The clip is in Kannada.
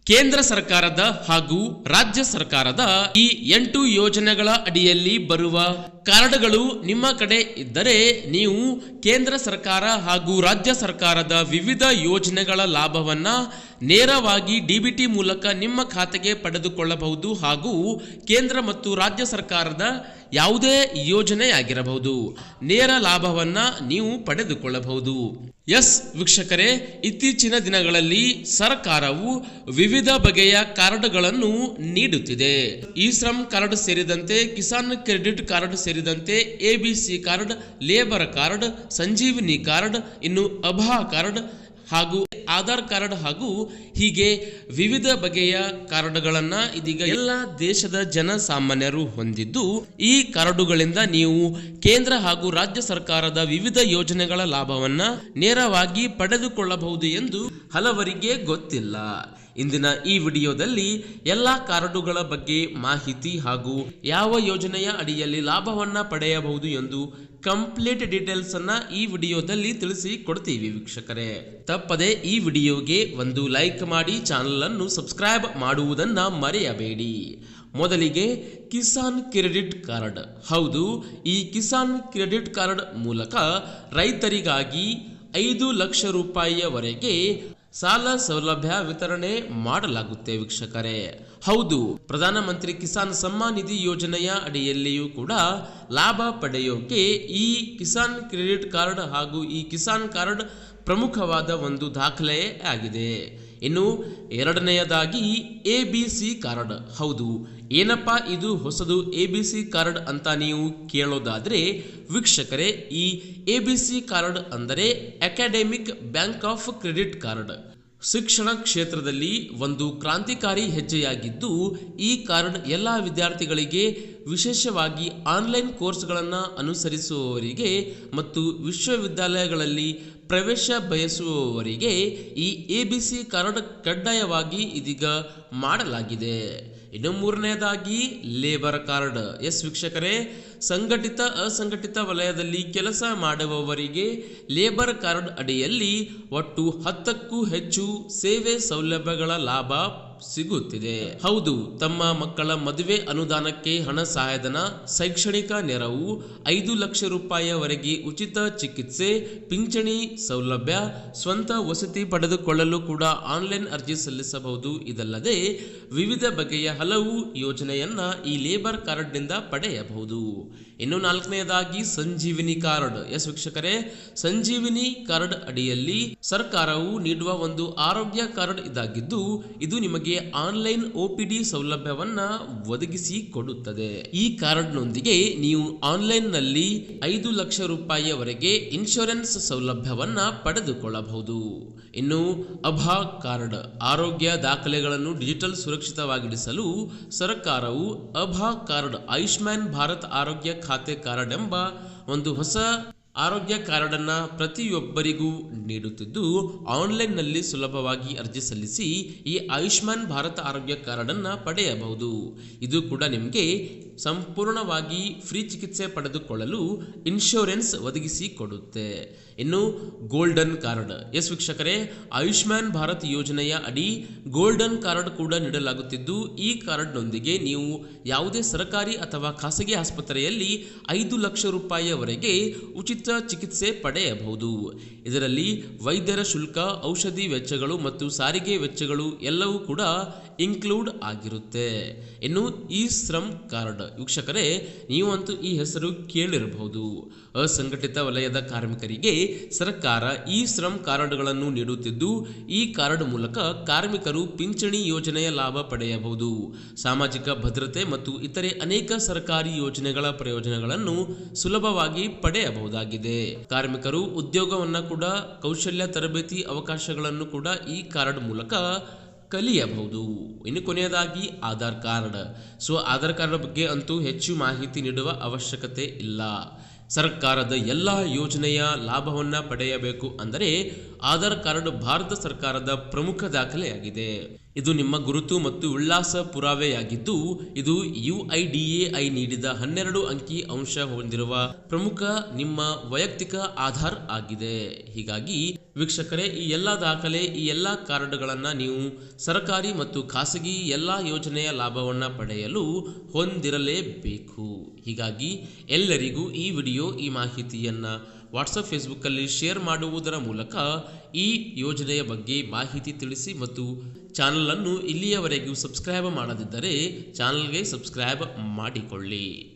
ಕೇಂದ್ರ ಸರ್ಕಾರದ ಹಾಗೂ ರಾಜ್ಯ ಸರ್ಕಾರದ ಈ 8 ಯೋಜನೆಗಳ ಅಡಿಯಲ್ಲಿ ಬರುವ ಕಾರ್ಡ್ಗಳು ನಿಮ್ಮ ಕಡೆ ಇದ್ದರೆ ನೀವು ಕೇಂದ್ರ ಸರ್ಕಾರ ಹಾಗೂ ರಾಜ್ಯ ಸರ್ಕಾರದ ವಿವಿಧ ಯೋಜನೆಗಳ ಲಾಭವನ್ನ ನೇರವಾಗಿ ಡಿಬಿಟಿ ಮೂಲಕ ನಿಮ್ಮ ಖಾತೆಗೆ ಪಡೆದುಕೊಳ್ಳಬಹುದು ಹಾಗೂ ಕೇಂದ್ರ ಮತ್ತು ರಾಜ್ಯ ಸರ್ಕಾರದ ಯಾವುದೇ ಯೋಜನೆಯಾಗಿರಬಹುದು ನೇರ ಲಾಭವನ್ನ ನೀವು ಪಡೆದುಕೊಳ್ಳಬಹುದು. ಎಸ್ ವೀಕ್ಷಕರೇ, ಇತ್ತೀಚಿನ ದಿನಗಳಲ್ಲಿ ಸರ್ಕಾರವು ವಿವಿಧ ಬಗೆಯ ಕಾರ್ಡ್ಗಳನ್ನು ನೀಡುತ್ತಿದೆ. ಇ ಶ್ರಮ್ ಕಾರ್ಡ್ ಸೇರಿದಂತೆ ಕಿಸಾನ್ ಕ್ರೆಡಿಟ್ ಕಾರ್ಡ್ ಸೇರಿದಂತೆ ಎಬಿಸಿ ಕಾರ್ಡ್, ಲೇಬರ್ ಕಾರ್ಡ್, ಸಂಜೀವಿನಿ ಕಾರ್ಡ್, ಇನ್ನು ಅಭಾ ಕಾರ್ಡ್ ಹಾಗೂ ಆಧಾರ್ ಕಾರ್ಡ್ ಹಾಗೂ ಹೀಗೆ ವಿವಿಧ ಬಗೆಯ ಕಾರ್ಡ್ಗಳನ್ನ ಇದೀಗ ಎಲ್ಲ ದೇಶದ ಜನಸಾಮಾನ್ಯರು ಹೊಂದಿದ್ದು, ಈ ಕಾರ್ಡುಗಳಿಂದ ನೀವು ಕೇಂದ್ರ ಹಾಗೂ ರಾಜ್ಯ ಸರ್ಕಾರದ ವಿವಿಧ ಯೋಜನೆಗಳ ಲಾಭವನ್ನ ನೇರವಾಗಿ ಪಡೆದುಕೊಳ್ಳಬಹುದು ಎಂದು ಹಲವರಿಗೆ ಗೊತ್ತಿಲ್ಲ. ಇಂದಿನ ಈ ವಿಡಿಯೋದಲ್ಲಿ ಎಲ್ಲ ಕಾರ್ಡುಗಳ ಬಗ್ಗೆ ಮಾಹಿತಿ ಹಾಗೂ ಯಾವ ಯೋಜನೆಯ ಅಡಿಯಲ್ಲಿ ಲಾಭವನ್ನ ಪಡೆಯಬಹುದು ಎಂದು ಕಂಪ್ಲೀಟ್ ಡೀಟೇಲ್ಸ್ ಅನ್ನ ಈ ವಿಡಿಯೋದಲ್ಲಿ ತಿಳಿಸಿ ಕೊಡ್ತೀವಿ ವೀಕ್ಷಕರೇ. ತಪ್ಪದೆ ಈ ವಿಡಿಯೋಗೆ ಒಂದು ಲೈಕ್ ಮಾಡಿ, ಚಾನಲ್ ಅನ್ನು ಸಬ್ಸ್ಕ್ರೈಬ್ ಮಾಡುವುದನ್ನ ಮರೆಯಬೇಡಿ. ಮೊದಲಿಗೆ ಕಿಸಾನ್ ಕ್ರೆಡಿಟ್ ಕಾರ್ಡ್. ಹೌದು, ಈ ಕಿಸಾನ್ ಕ್ರೆಡಿಟ್ ಕಾರ್ಡ್ ಮೂಲಕ ರೈತರಿಗಾಗಿ 5 ಲಕ್ಷ ರೂಪಾಯಿಯವರೆಗೆ ಸಾಲ ಸೌಲಭ್ಯ ವಿತರಣೆ ಮಾಡಲಾಗುತ್ತೆ ವೀಕ್ಷಕರೇ. ಹೌದು, ಪ್ರಧಾನಮಂತ್ರಿ ಕಿಸಾನ್ ಸಮ್ಮಾನ್ ನಿಧಿ ಯೋಜನೆಯ ಅಡಿಯಲ್ಲಿಯೂ ಕೂಡ ಲಾಭ ಪಡೆಯೋಕೆ ಈ ಕಿಸಾನ್ ಕ್ರೆಡಿಟ್ ಕಾರ್ಡ್ ಹಾಗೂ ಈ ಕಿಸಾನ್ ಕಾರ್ಡ್ ಪ್ರಮುಖವಾದ ಒಂದು ದಾಖಲೆ ಆಗಿದೆ. ಇನ್ನು ಎರಡನೆಯದಾಗಿ ಎಬಿಸಿ ಕಾರ್ಡ್. ಹೌದು, ಏನಪ್ಪಾ ಇದು ಹೊಸದು ಎಬಿಸಿ ಕಾರ್ಡ್ ಅಂತ ನೀವು ಕೇಳೋದಾದ್ರೆ ವೀಕ್ಷಕರೇ, ಈ ಎಬಿಸಿ ಕಾರ್ಡ್ ಅಂದರೆ academic bank of credit card. ಶಿಕ್ಷಣ ಕ್ಷೇತ್ರದಲ್ಲಿ ಒಂದು ಕ್ರಾಂತಿಕಾರಿ ಹೆಜ್ಜೆಯಾಗಿದ್ದು, ಈ ಕಾರ್ಡ್ ಎಲ್ಲ ವಿದ್ಯಾರ್ಥಿಗಳಿಗೆ, ವಿಶೇಷವಾಗಿ ಆನ್ಲೈನ್ ಕೋರ್ಸ್ಗಳನ್ನು ಅನುಸರಿಸುವವರಿಗೆ ಮತ್ತು ವಿಶ್ವವಿದ್ಯಾಲಯಗಳಲ್ಲಿ ಪ್ರವೇಶ ಬಯಸುವವರಿಗೆ ಈ ಎಬಿಸಿ ಕಾರ್ಡ್ ಕಡ್ಡಾಯವಾಗಿ ಇದೀಗ ಮಾಡಲಾಗಿದೆ. ಇನ್ನು ಮೂರನೆಯದಾಗಿ ಲೇಬರ್ ಕಾರ್ಡ್. ಎಸ್ ವೀಕ್ಷಕರೇ, ಸಂಘಟಿತ ಅಸಂಘಟಿತ ವಲಯದಲ್ಲಿ ಕೆಲಸ ಮಾಡುವವರಿಗೆ ಲೇಬರ್ ಕಾರ್ಡ್ ಅಡಿಯಲ್ಲಿ ಒಟ್ಟು 10ಕ್ಕೂ ಹೆಚ್ಚು ಸೇವೆ ಸೌಲಭ್ಯಗಳ ಲಾಭ ಸಿಗುತ್ತಿದೆ. ಹೌದು, ತಮ್ಮ ಮಕ್ಕಳ ಮದುವೆ ಅನುದಾನಕ್ಕೆ ಹಣ ಸಹಾಯಧನ, ಶೈಕ್ಷಣಿಕ ನೆರವು, 5 ಲಕ್ಷ ರೂಪಾಯಿಯವರೆಗೆ ಉಚಿತ ಚಿಕಿತ್ಸೆ, ಪಿಂಚಣಿ ಸೌಲಭ್ಯ, ಸ್ವಂತ ವಸತಿ ಪಡೆದುಕೊಳ್ಳಲು ಕೂಡ ಆನ್ಲೈನ್ ಅರ್ಜಿ ಸಲ್ಲಿಸಬಹುದು. ಇದಲ್ಲದೆ ವಿವಿಧ ಬಗೆಯ ಹಲವು ಯೋಜನೆಯನ್ನ ಈ ಲೇಬರ್ ಕಾರ್ಡ್ ನಿಂದ ಪಡೆಯಬಹುದು. ಇನ್ನು ನಾಲ್ಕನೆಯದಾಗಿ ಸಂಜೀವಿನಿ ಕಾರ್ಡ್. ಎಸ್ ವೀಕ್ಷಕರೇ, ಸಂಜೀವಿನಿ ಕಾರ್ಡ್ ಅಡಿಯಲ್ಲಿ ಸರ್ಕಾರವು ನೀಡುವ ಒಂದು ಆರೋಗ್ಯ ಕಾರ್ಡ್ ಇದಾಗಿದ್ದು, ಇದು ನಿಮಗೆ ಆನ್ಲೈನ್ OPD ಸೌಲಭ್ಯವನ್ನ ಒದಗಿಸಿ ಕೊಡುತ್ತದೆ. ಈ ಕಾರ್ಡ್ನೊಂದಿಗೆ ನೀವು ಆನ್ಲೈನ್ ನಲ್ಲಿ 5 ಲಕ್ಷ ರೂಪಾಯಿಯವರೆಗೆ ಇನ್ಶೂರೆನ್ಸ್ ಸೌಲಭ್ಯವನ್ನ ಪಡೆದುಕೊಳ್ಳಬಹುದು. ಇನ್ನು ಅಭಾ ಕಾರ್ಡ್. ಆರೋಗ್ಯ ದಾಖಲೆಗಳನ್ನು ಡಿಜಿಟಲ್ ಸುರಕ್ಷಿತವಾಗಿಡಿಸಲು ಸರ್ಕಾರವು ಅಭಾ ಕಾರ್ಡ್, ಆಯುಷ್ಮಾನ್ ಭಾರತ್ ಆರೋಗ್ಯ ಖಾತೆ ಕಾರ್ಡ್ ಎಂಬ ಒಂದು ಹೊಸ ಆರೋಗ್ಯ ಕಾರ್ಡ್ ಅನ್ನ ಪ್ರತಿಯೊಬ್ಬರಿಗೂ ನೀಡುತ್ತಿದ್ದು, ಆನ್ಲೈನ್ ನಲ್ಲಿ ಸುಲಭವಾಗಿ ಅರ್ಜಿ ಸಲ್ಲಿಸಿ ಈ ಆಯುಷ್ಮಾನ್ ಭಾರತ್ ಆರೋಗ್ಯ ಕಾರ್ಡ್ ಅನ್ನ ಪಡೆಯಬಹುದು. ಇದು ಕೂಡ ನಿಮಗೆ ಸಂಪೂರ್ಣವಾಗಿ ಫ್ರೀ ಚಿಕಿತ್ಸೆ ಪಡೆದುಕೊಳ್ಳಲು ಇನ್ಶೂರೆನ್ಸ್ ಒದಗಿಸಿ ಕೊಡುತ್ತೆ. ಇನ್ನು ಗೋಲ್ಡನ್ ಕಾರ್ಡ್. ಎಸ್ ವೀಕ್ಷಕರೇ, ಆಯುಷ್ಮಾನ್ ಭಾರತ್ ಯೋಜನೆಯ ಅಡಿ ಗೋಲ್ಡನ್ ಕಾರ್ಡ್ ಕೂಡ ನೀಡಲಾಗುತ್ತಿದ್ದು, ಈ ಕಾರ್ಡ್ನೊಂದಿಗೆ ನೀವು ಯಾವುದೇ ಸರ್ಕಾರಿ ಅಥವಾ ಖಾಸಗಿ ಆಸ್ಪತ್ರೆಯಲ್ಲಿ 5 ಲಕ್ಷ ರೂಪಾಯಿಯವರೆಗೆ ಉಚಿತ ಚಿಕಿತ್ಸೆ ಪಡೆಯಬಹುದು. ಇದರಲ್ಲಿ ವೈದ್ಯರ ಶುಲ್ಕ, ಔಷಧಿ ವೆಚ್ಚಗಳು ಮತ್ತು ಸಾರಿಗೆ ವೆಚ್ಚಗಳು ಎಲ್ಲವೂ ಕೂಡ ಇನ್ಕ್ಲೂಡ್ ಆಗಿರುತ್ತೆ. ಇನ್ನು ಇ ಶ್ರಮ್ ಕಾರ್ಡ್. ವೀಕ್ಷಕರೇ, ನೀವಂತೂ ಈ ಹೆಸರು ಕೇಳಿರಬಹುದು. ಅಸಂಘಟಿತ ವಲಯದ ಕಾರ್ಮಿಕರಿಗೆ ಸರ್ಕಾರ ಇ ಶ್ರಮ್ ಕಾರ್ಡ್ಗಳನ್ನು ನೀಡುತ್ತಿದ್ದು, ಈ ಕಾರ್ಡ್ ಮೂಲಕ ಕಾರ್ಮಿಕರು ಪಿಂಚಣಿ ಯೋಜನೆಯ ಲಾಭ ಪಡೆಯಬಹುದು. ಸಾಮಾಜಿಕ ಭದ್ರತೆ ಮತ್ತು ಇತರೆ ಅನೇಕ ಸರ್ಕಾರಿ ಯೋಜನೆಗಳ ಪ್ರಯೋಜನಗಳನ್ನು ಸುಲಭವಾಗಿ ಪಡೆಯಬಹುದಾಗಿದೆ. ಕಾರ್ಮಿಕರು ಉದ್ಯೋಗವನ್ನ ಕೂಡ, ಕೌಶಲ್ಯ ತರಬೇತಿ ಅವಕಾಶಗಳನ್ನು ಕೂಡ ಈ ಕಾರ್ಡ್ ಮೂಲಕ ಕಲಿಯಬಹುದು. ಇನ್ನು ಕೊನೆಯದಾಗಿ ಆಧಾರ್ ಕಾರ್ಡ್. ಆಧಾರ್ ಕಾರ್ಡ್ ಬಗ್ಗೆ ಅಂತೂ ಹೆಚ್ಚು ಮಾಹಿತಿ ನೀಡುವ ಅವಶ್ಯಕತೆ ಇಲ್ಲ. ಸರ್ಕಾರದ ಎಲ್ಲ ಯೋಜನೆಯ ಲಾಭವನ್ನ ಪಡೆಯಬೇಕು ಅಂದರೆ ಆಧಾರ್ ಕಾರ್ಡ್ ಭಾರತ ಸರ್ಕಾರದ ಪ್ರಮುಖ ದಾಖಲೆಯಾಗಿದೆ. ಇದು ನಿಮ್ಮ ಗುರುತು ಮತ್ತು ವಿಳಾಸ ಪುರಾವೆಯಾಗಿದ್ದು, ಇದು UIDAI ನೀಡಿದ 12 ಅಂಕಿ ಅಂಶ ಹೊಂದಿರುವ ಪ್ರಮುಖ ನಿಮ್ಮ ವೈಯಕ್ತಿಕ ಆಧಾರ್ ಆಗಿದೆ. ಹೀಗಾಗಿ ವೀಕ್ಷಕರೇ, ಈ ಎಲ್ಲ ದಾಖಲೆ, ಈ ಎಲ್ಲ ಕಾರ್ಡ್ಗಳನ್ನು ನೀವು ಸರ್ಕಾರಿ ಮತ್ತು ಖಾಸಗಿ ಎಲ್ಲ ಯೋಜನೆಯ ಲಾಭವನ್ನು ಪಡೆಯಲು ಹೊಂದಿರಲೇಬೇಕು. ಹೀಗಾಗಿ ಎಲ್ಲರಿಗೂ ಈ ವಿಡಿಯೋ, ಈ ಮಾಹಿತಿಯನ್ನು ವಾಟ್ಸಪ್, ಫೇಸ್ಬುಕ್ಕಲ್ಲಿ ಶೇರ್ ಮಾಡುವುದರ ಮೂಲಕ ಈ ಯೋಜನೆಯ ಬಗ್ಗೆ ಮಾಹಿತಿ ತಿಳಿಸಿ ಮತ್ತು ಚಾನಲನ್ನು ಇಲ್ಲಿಯವರೆಗೂ ಸಬ್ಸ್ಕ್ರೈಬ್ ಮಾಡದಿದ್ದರೆ ಚಾನಲ್ಗೆ ಸಬ್ಸ್ಕ್ರೈಬ್ ಮಾಡಿಕೊಳ್ಳಿ.